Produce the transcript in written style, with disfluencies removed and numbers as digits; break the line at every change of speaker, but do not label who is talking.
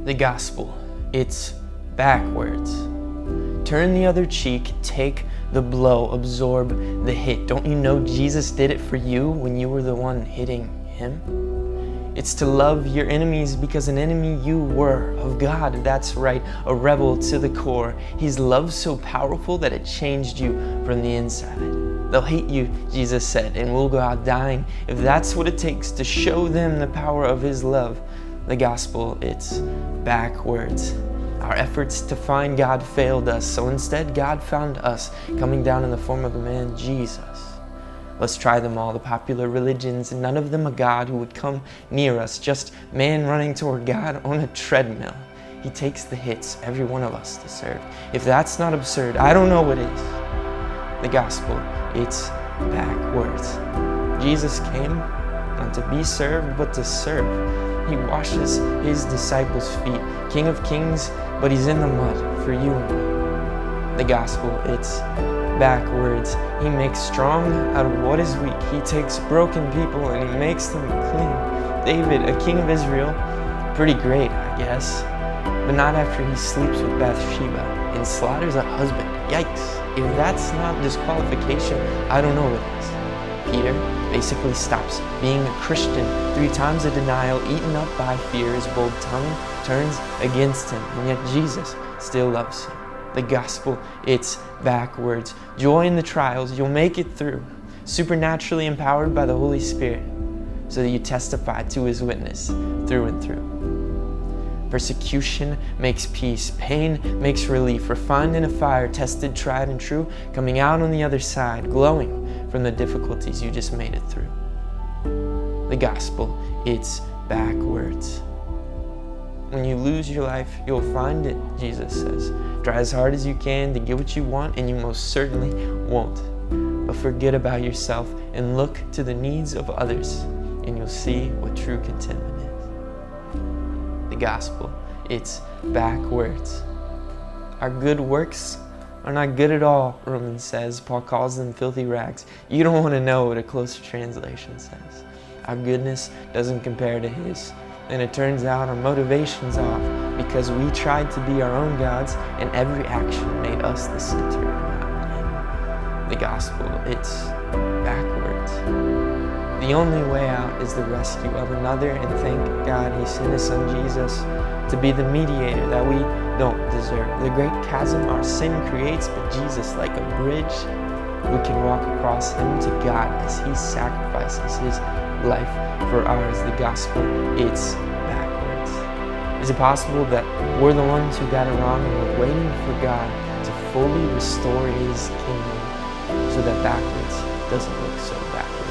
The gospel, it's backwards. Turn the other cheek, take the blow, absorb the hit. Don't you know Jesus did it for you when you were the one hitting him? It's to love your enemies because an enemy you were of God. That's right, a rebel to the core. His love so powerful that it changed you from the inside. They'll hate you, Jesus said, and we'll go out dying if that's what it takes to show them the power of his love. The gospel, it's backwards. Our efforts to find God failed us, so instead God found us, coming down in the form of a man, Jesus. Let's try them all, the popular religions, and none of them a God who would come near us, just man running toward God on a treadmill. He takes the hits every one of us deserve. If that's not absurd, I don't know what is. The gospel, it's backwards. Jesus came not to be served, but to serve. He washes his disciples' feet. King of kings, but he's in the mud for you and me. The gospel, it's backwards. He makes strong out of what is weak. He takes broken people and he makes them clean. David, a king of Israel, pretty great, I guess, but not after he sleeps with Bathsheba and slaughters a husband. Yikes. If that's not disqualification, I don't know what is. Peter basically stops being a Christian. 3 times of denial, eaten up by fear. His bold tongue turns against him, and yet Jesus still loves him. The gospel, it's backwards. Joy in the trials, you'll make it through. Supernaturally empowered by the Holy Spirit, so that you testify to his witness through and through. Persecution makes peace. Pain makes relief. Refined in a fire, tested, tried, and true, coming out on the other side, glowing from the difficulties you just made it through. The gospel, it's backwards. When you lose your life, you'll find it, Jesus says. Try as hard as you can to get what you want, and you most certainly won't. But forget about yourself and look to the needs of others, and you'll see what true contentment is. The gospel, it's backwards. Our good works are not good at all, Romans says. Paul calls them filthy rags. You don't want to know what a closer translation says. Our goodness doesn't compare to his. And it turns out our motivation's off because we tried to be our own gods and every action made us the center and not him. The gospel, it's backwards. The only way out is the rescue of another, and thank God he sent his son Jesus to be the mediator that we don't deserve. The great chasm our sin creates, but Jesus, like a bridge, we can walk across him to God as he sacrifices his life for ours. The gospel, it's backwards. Is it possible that we're the ones who got it wrong and we're waiting for God to fully restore his kingdom so that backwards doesn't look so backwards?